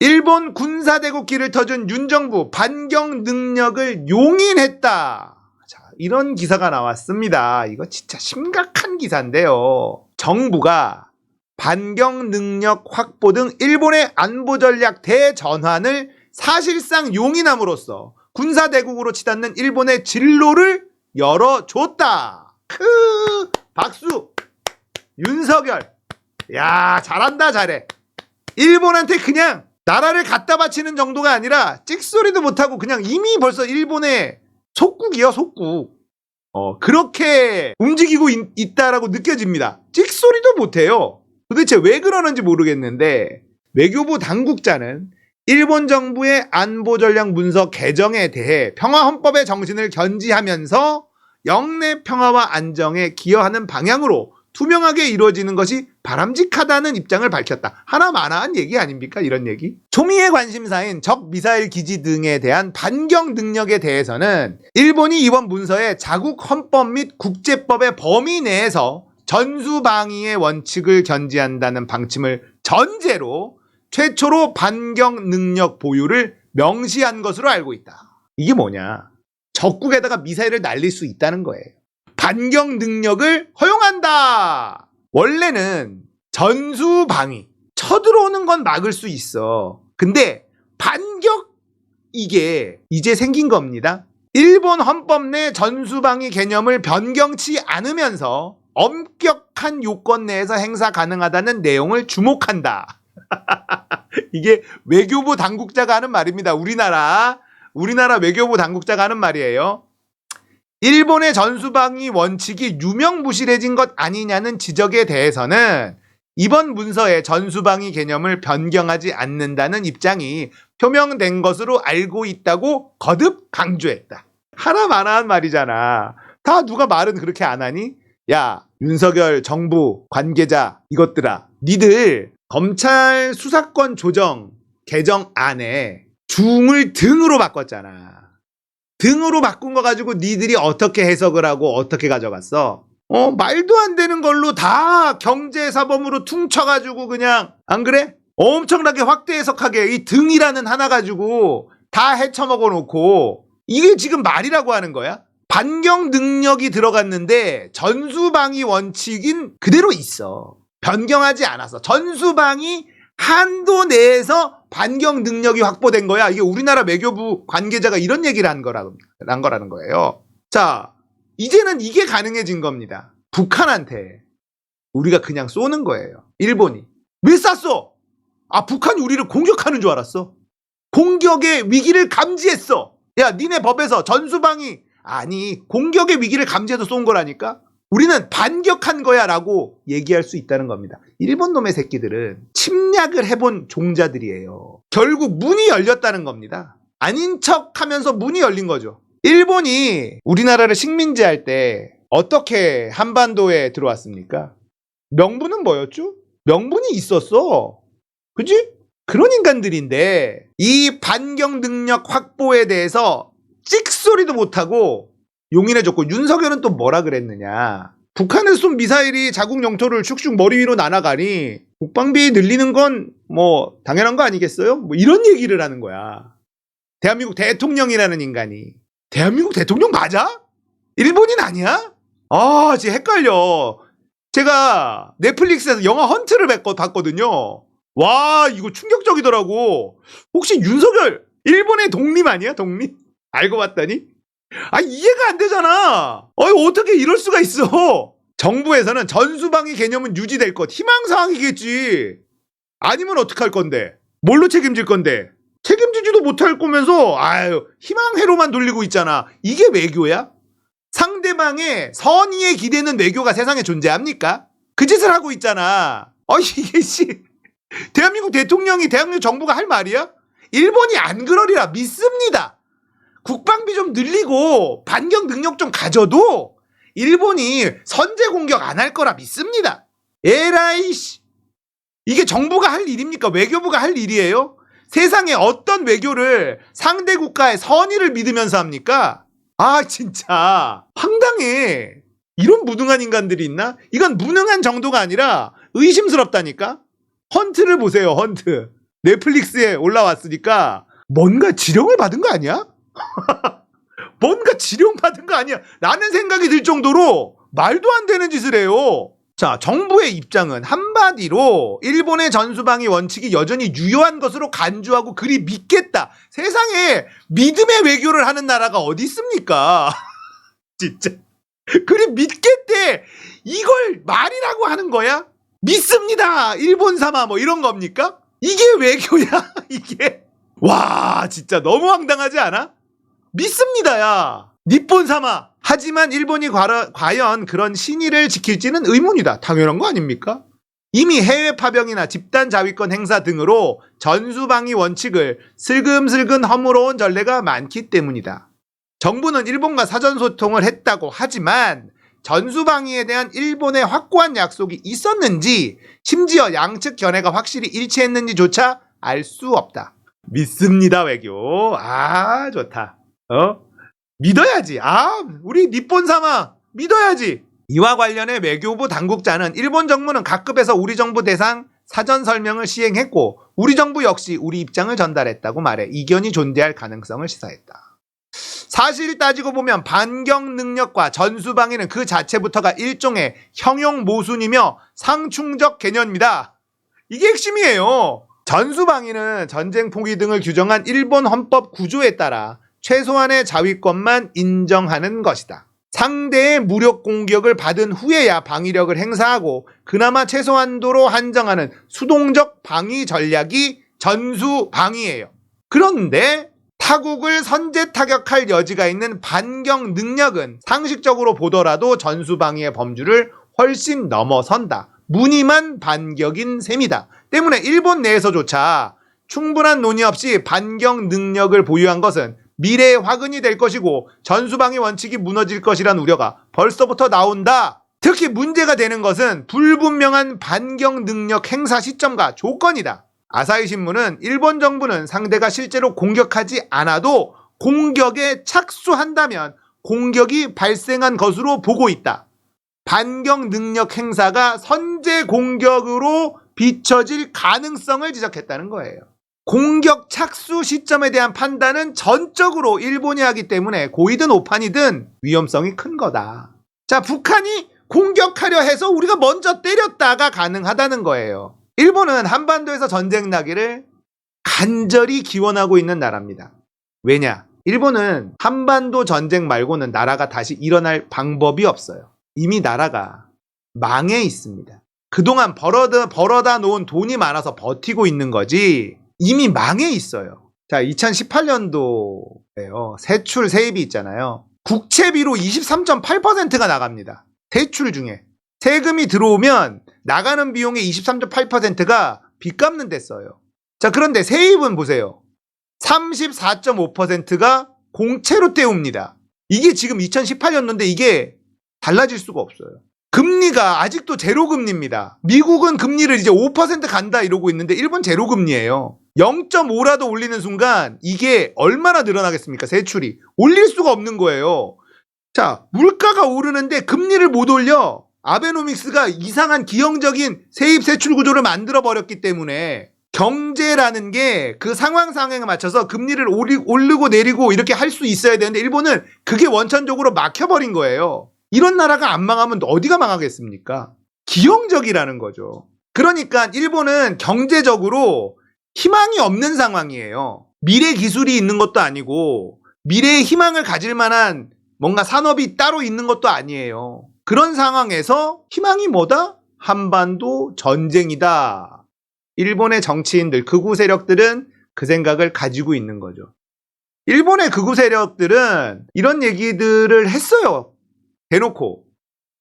일본 군사대국기를 터준 윤정부 반경 능력을 용인했다. 자, 이런 기사가 나왔습니다. 이거 진짜 심각한 기사인데요. 정부가 반경 능력 확보 등 일본의 안보 전략 대전환을 사실상 용인함으로써 군사대국으로 치닫는 일본의 진로를 열어줬다. 박수. 윤석열. 야, 잘한다, 잘해. 일본한테 그냥 나라를 갖다 바치는 정도가 아니라 찍소리도 못하고 그냥 이미 벌써 일본의 속국이요, 속국. 그렇게 움직이고 있다라고 느껴집니다. 찍소리도 못해요. 도대체 왜 그러는지 모르겠는데 외교부 당국자는 일본 정부의 안보 전략 문서 개정에 대해 평화헌법의 정신을 견지하면서 영내 평화와 안정에 기여하는 방향으로 투명하게 이루어지는 것이 바람직하다는 입장을 밝혔다. 하나마나한 얘기 아닙니까? 이런 얘기. 초미의 관심사인 적 미사일 기지 등에 대한 반경 능력에 대해서는 일본이 이번 문서에 자국 헌법 및 국제법의 범위 내에서 전수방위의 원칙을 견지한다는 방침을 전제로 최초로 반경 능력 보유를 명시한 것으로 알고 있다. 이게 뭐냐? 적국에다가 미사일을 날릴 수 있다는 거예요. 반경 능력을 허용한다. 원래는 전수방위, 쳐들어오는 건 막을 수 있어. 근데 반격, 이게 이제 생긴 겁니다. 일본 헌법 내 전수방위 개념을 변경치 않으면서 엄격한 요건 내에서 행사 가능하다는 내용을 주목한다. 이게 외교부 당국자가 하는 말입니다. 우리나라 외교부 당국자가 하는 말이에요. 일본의 전수방위 원칙이 유명무실해진 것 아니냐는 지적에 대해서는 이번 문서에 전수방위 개념을 변경하지 않는다는 입장이 표명된 것으로 알고 있다고 거듭 강조했다. 하나마나한 말이잖아. 다 누가 말은 그렇게 안 하니? 야, 윤석열 정부 관계자 이것들아, 니들 검찰 수사권 조정 개정안에 중을 등으로 바꿨잖아. 등으로 바꾼 거 가지고 니들이 어떻게 해석을 하고 어떻게 가져갔어? 말도 안 되는 걸로 다 경제사범으로 퉁쳐가지고 그냥, 안 그래? 엄청나게 확대 해석하게 이 등이라는 하나 가지고 다 헤쳐먹어 놓고, 이게 지금 말이라고 하는 거야? 반경 능력이 들어갔는데 전수방위 원칙인 그대로 있어. 변경하지 않았어. 전수방위 한도 내에서 반경 능력이 확보된 거야. 이게 우리나라 외교부 관계자가 이런 얘기를 한 거라는 거예요. 자, 이제는 이게 가능해진 겁니다. 북한한테 우리가 그냥 쏘는 거예요. 일본이. 왜 쐈어? 북한이 우리를 공격하는 줄 알았어. 공격의 위기를 감지했어. 야, 니네 법에서 전수방위, 아니, 공격의 위기를 감지해서 쏜 거라니까? 우리는 반격한 거야 라고 얘기할 수 있다는 겁니다. 일본 놈의 새끼들은 침략을 해본 종자들이에요. 결국 문이 열렸다는 겁니다. 아닌 척 하면서 문이 열린 거죠. 일본이 우리나라를 식민지할 때 어떻게 한반도에 들어왔습니까? 명분은 뭐였죠? 명분이 있었어. 그지? 그런 인간들인데 이 반경 능력 확보에 대해서 찍소리도 못하고 용인해줬고, 윤석열은 또 뭐라 그랬느냐. 북한에서 쏜 미사일이 자국 영토를 슉슉 머리 위로 날아가니 국방비 늘리는 건 뭐 당연한 거 아니겠어요? 뭐 이런 얘기를 하는 거야. 대한민국 대통령이라는 인간이. 대한민국 대통령 맞아? 일본인 아니야? 지금 헷갈려. 제가 넷플릭스에서 영화 헌트를 봤거든요. 와, 이거 충격적이더라고. 혹시 윤석열 일본의 독립 아니야? 독립? 알고 봤더니 이해가 안 되잖아. 어떻게 이럴 수가 있어. 정부에서는 전수방위 개념은 유지될 것, 희망사항이겠지. 아니면 어떡할 건데? 뭘로 책임질 건데? 책임지지도 못할 거면서 희망회로만 돌리고 있잖아. 이게 외교야? 상대방의 선의에 기대는 외교가 세상에 존재합니까? 그 짓을 하고 있잖아. 이게 대한민국 대통령이, 대한민국 정부가 할 말이야? 일본이 안 그러리라 믿습니다. 국방비 좀 늘리고 반경 능력 좀 가져도 일본이 선제 공격 안 할 거라 믿습니다. 에라이씨. 이게 정부가 할 일입니까? 외교부가 할 일이에요? 세상에 어떤 외교를 상대 국가의 선의를 믿으면서 합니까? 진짜 황당해. 이런 무능한 인간들이 있나? 이건 무능한 정도가 아니라 의심스럽다니까? 헌트를 보세요, 헌트. 넷플릭스에 올라왔으니까 뭔가 지령을 받은 거 아니야? 뭔가 지령받은 거 아니야? 라는 생각이 들 정도로 말도 안 되는 짓을 해요. 자, 정부의 입장은 한마디로 일본의 전수방위 원칙이 여전히 유효한 것으로 간주하고 그리 믿겠다. 세상에 믿음의 외교를 하는 나라가 어디 있습니까? 진짜. 그리 믿겠대. 이걸 말이라고 하는 거야? 믿습니다. 일본 삼아 뭐 이런 겁니까? 이게 외교야? 이게. 와, 진짜 너무 황당하지 않아? 믿습니다야. 니폰 삼아. 하지만 일본이 과연 그런 신의를 지킬지는 의문이다. 당연한 거 아닙니까? 이미 해외 파병이나 집단 자위권 행사 등으로 전수방위 원칙을 슬금슬금 허물어온 전례가 많기 때문이다. 정부는 일본과 사전소통을 했다고 하지만 전수방위에 대한 일본의 확고한 약속이 있었는지 심지어 양측 견해가 확실히 일치했는지조차 알 수 없다. 믿습니다 외교. 아 좋다. 믿어야지. 우리 니폰사마 믿어야지. 이와 관련해 외교부 당국자는 일본 정부는 각급에서 우리 정부 대상 사전 설명을 시행했고 우리 정부 역시 우리 입장을 전달했다고 말해 이견이 존재할 가능성을 시사했다. 사실 따지고 보면 반경 능력과 전수방위는 그 자체부터가 일종의 형용 모순이며 상충적 개념입니다. 이게 핵심이에요. 전수방위는 전쟁 포기 등을 규정한 일본 헌법 구조에 따라 최소한의 자위권만 인정하는 것이다. 상대의 무력 공격을 받은 후에야 방위력을 행사하고 그나마 최소한도로 한정하는 수동적 방위 전략이 전수방위예요. 그런데 타국을 선제 타격할 여지가 있는 반경 능력은 상식적으로 보더라도 전수방위의 범주를 훨씬 넘어선다. 무늬만 반격인 셈이다. 때문에 일본 내에서조차 충분한 논의 없이 반경 능력을 보유한 것은 미래의 화근이 될 것이고 전수방위 원칙이 무너질 것이란 우려가 벌써부터 나온다. 특히 문제가 되는 것은 불분명한 반경 능력 행사 시점과 조건이다. 아사히 신문은 일본 정부는 상대가 실제로 공격하지 않아도 공격에 착수한다면 공격이 발생한 것으로 보고 있다. 반경 능력 행사가 선제 공격으로 비춰질 가능성을 지적했다는 거예요. 공격 착수 시점에 대한 판단은 전적으로 일본이 하기 때문에 고이든 오판이든 위험성이 큰 거다. 자, 북한이 공격하려 해서 우리가 먼저 때렸다가 가능하다는 거예요. 일본은 한반도에서 전쟁 나기를 간절히 기원하고 있는 나라입니다. 왜냐? 일본은 한반도 전쟁 말고는 나라가 다시 일어날 방법이 없어요. 이미 나라가 망해 있습니다. 그동안 벌어다 놓은 돈이 많아서 버티고 있는 거지 이미 망해 있어요. 자, 2018년도에요. 세출 세입이 있잖아요. 국채비로 23.8%가 나갑니다. 세출 중에. 세금이 들어오면 나가는 비용의 23.8%가 빚 갚는 데 써요. 자, 그런데 세입은 보세요. 34.5%가 공채로 때웁니다. 이게 지금 2018년도인데 이게 달라질 수가 없어요. 금리가 아직도 제로금리입니다. 미국은 금리를 이제 5% 간다 이러고 있는데 일본 제로금리예요. 0.5라도 올리는 순간 이게 얼마나 늘어나겠습니까? 세출이. 올릴 수가 없는 거예요. 자, 물가가 오르는데 금리를 못 올려. 아베노믹스가 이상한 기형적인 세입 세출 구조를 만들어 버렸기 때문에 경제라는 게 그 상황에 맞춰서 금리를 오르고 내리고 이렇게 할 수 있어야 되는데 일본은 그게 원천적으로 막혀버린 거예요. 이런 나라가 안 망하면 어디가 망하겠습니까? 기형적이라는 거죠. 그러니까 일본은 경제적으로 희망이 없는 상황이에요. 미래 기술이 있는 것도 아니고 미래의 희망을 가질 만한 뭔가 산업이 따로 있는 것도 아니에요. 그런 상황에서 희망이 뭐다? 한반도 전쟁이다. 일본의 정치인들, 극우 세력들은 그 생각을 가지고 있는 거죠. 일본의 극우 세력들은 이런 얘기들을 했어요. 대놓고.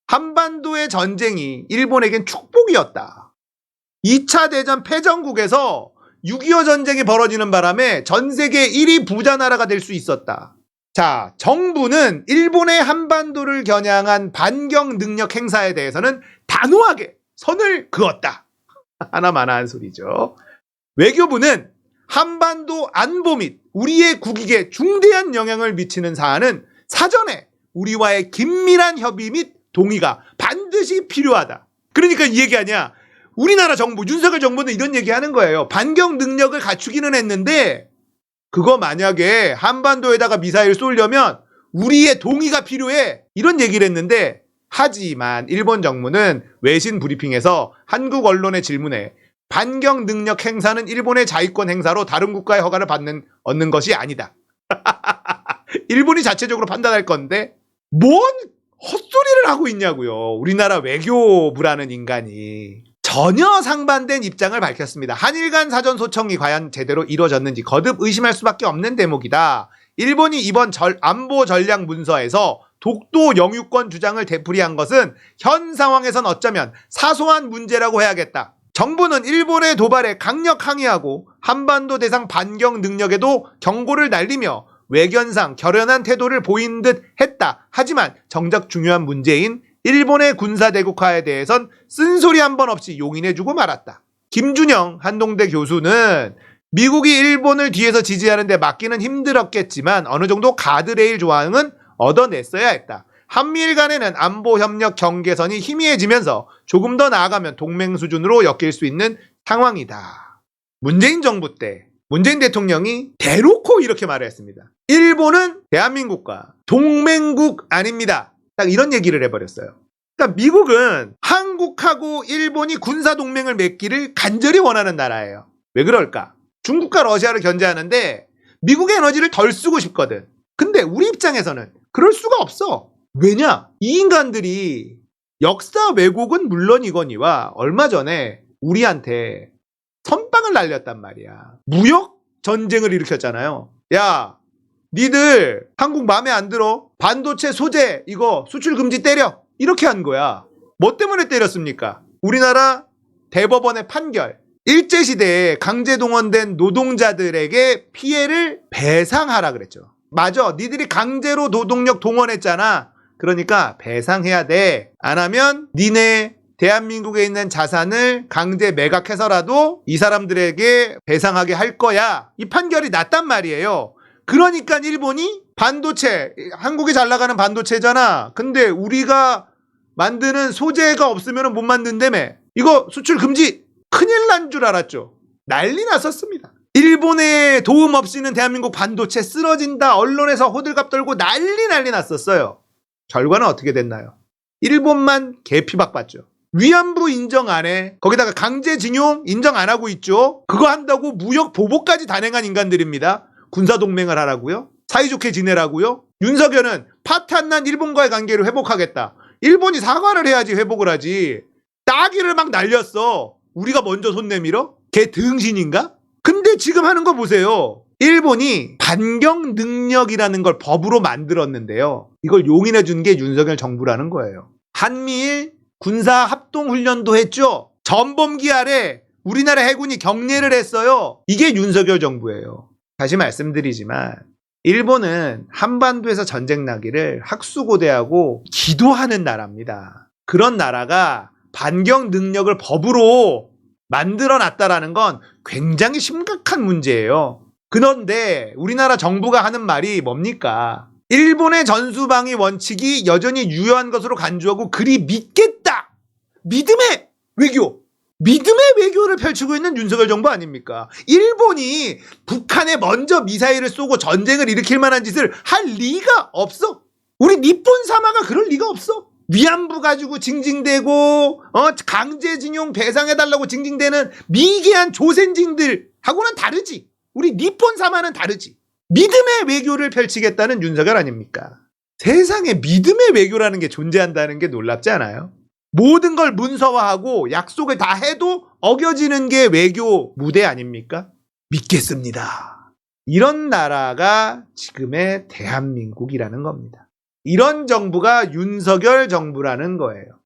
한반도의 전쟁이 일본에겐 축복이었다. 2차 대전 패전국에서 6.25 전쟁이 벌어지는 바람에 전 세계 1위 부자 나라가 될 수 있었다. 자, 정부는 일본의 한반도를 겨냥한 반경 능력 행사에 대해서는 단호하게 선을 그었다. 하나마나한 소리죠. 외교부는 한반도 안보 및 우리의 국익에 중대한 영향을 미치는 사안은 사전에 우리와의 긴밀한 협의 및 동의가 반드시 필요하다. 그러니까 이 얘기 아니야. 우리나라 정부, 윤석열 정부는 이런 얘기 하는 거예요. 반경 능력을 갖추기는 했는데 그거 만약에 한반도에다가 미사일 쏘려면 우리의 동의가 필요해. 이런 얘기를 했는데 하지만 일본 정부는 외신 브리핑에서 한국 언론의 질문에 반경 능력 행사는 일본의 자위권 행사로 다른 국가의 허가를 얻는 것이 아니다. 일본이 자체적으로 판단할 건데 뭔 헛소리를 하고 있냐고요. 우리나라 외교부라는 인간이. 전혀 상반된 입장을 밝혔습니다. 한일 간 사전 소통이 과연 제대로 이루어졌는지 거듭 의심할 수밖에 없는 대목이다. 일본이 이번 안보 전략 문서에서 독도 영유권 주장을 되풀이한 것은 현 상황에선 어쩌면 사소한 문제라고 해야겠다. 정부는 일본의 도발에 강력 항의하고 한반도 대상 반경 능력에도 경고를 날리며 외견상 결연한 태도를 보인 듯 했다. 하지만 정작 중요한 문제인 일본의 군사대국화에 대해선 쓴소리 한 번 없이 용인해주고 말았다. 김준영 한동대 교수는 미국이 일본을 뒤에서 지지하는 데 막기는 힘들었겠지만 어느 정도 가드레일 조항은 얻어냈어야 했다. 한미일 간에는 안보협력 경계선이 희미해지면서 조금 더 나아가면 동맹 수준으로 엮일 수 있는 상황이다. 문재인 정부 때 문재인 대통령이 대놓고 이렇게 말을 했습니다. 일본은 대한민국과 동맹국 아닙니다. 딱 이런 얘기를 해버렸어요. 그러니까 미국은 한국하고 일본이 군사동맹을 맺기를 간절히 원하는 나라예요. 왜 그럴까? 중국과 러시아를 견제하는데 미국의 에너지를 덜 쓰고 싶거든. 근데 우리 입장에서는 그럴 수가 없어. 왜냐? 이 인간들이 역사 왜곡은 물론이거니와 얼마 전에 우리한테 선빵을 날렸단 말이야. 무역 전쟁을 일으켰잖아요. 야, 니들 한국 마음에 안 들어? 반도체 소재 이거 수출 금지 때려. 이렇게 한 거야. 뭐 때문에 때렸습니까? 우리나라 대법원의 판결. 일제시대에 강제 동원된 노동자들에게 피해를 배상하라 그랬죠. 맞아. 니들이 강제로 노동력 동원했잖아. 그러니까 배상해야 돼. 안 하면 니네 대한민국에 있는 자산을 강제 매각해서라도 이 사람들에게 배상하게 할 거야. 이 판결이 났단 말이에요. 그러니까 일본이 반도체, 한국이 잘 나가는 반도체잖아. 근데 우리가 만드는 소재가 없으면 못 만든다며. 이거 수출 금지. 큰일 난 줄 알았죠. 난리 났었습니다. 일본의 도움 없이는 대한민국 반도체 쓰러진다. 언론에서 호들갑 떨고 난리 났었어요. 결과는 어떻게 됐나요? 일본만 개피박받죠. 위안부 인정 안 해. 거기다가 강제징용 인정 안 하고 있죠. 그거 한다고 무역 보복까지 단행한 인간들입니다. 군사동맹을 하라고요? 사이좋게 지내라고요? 윤석열은 파탄난 일본과의 관계를 회복하겠다. 일본이 사과를 해야지 회복을 하지. 따기를 막 날렸어. 우리가 먼저 손 내밀어? 걔 등신인가? 근데 지금 하는 거 보세요. 일본이 반경 능력이라는 걸 법으로 만들었는데요. 이걸 용인해 준 게 윤석열 정부라는 거예요. 한미일 군사 합동 훈련도 했죠. 전범기 아래 우리나라 해군이 격례를 했어요. 이게 윤석열 정부예요. 다시 말씀드리지만 일본은 한반도에서 전쟁 나기를 학수고대하고 기도하는 나라입니다. 그런 나라가 반경 능력을 법으로 만들어놨다라는 건 굉장히 심각한 문제예요. 그런데 우리나라 정부가 하는 말이 뭡니까? 일본의 전수방위 원칙이 여전히 유효한 것으로 간주하고 그리 믿겠다. 믿음의 외교. 믿음의 외교를 펼치고 있는 윤석열 정부 아닙니까? 일본이 북한에 먼저 미사일을 쏘고 전쟁을 일으킬 만한 짓을 할 리가 없어. 우리 니폰 사마가 그럴 리가 없어. 위안부 가지고 징징대고 강제징용 배상해달라고 징징대는 미개한 조센징들하고는 다르지. 우리 니폰 사마는 다르지. 믿음의 외교를 펼치겠다는 윤석열 아닙니까? 세상에 믿음의 외교라는 게 존재한다는 게 놀랍지 않아요? 모든 걸 문서화하고 약속을 다 해도 어겨지는 게 외교 무대 아닙니까? 믿겠습니다. 이런 나라가 지금의 대한민국이라는 겁니다. 이런 정부가 윤석열 정부라는 거예요.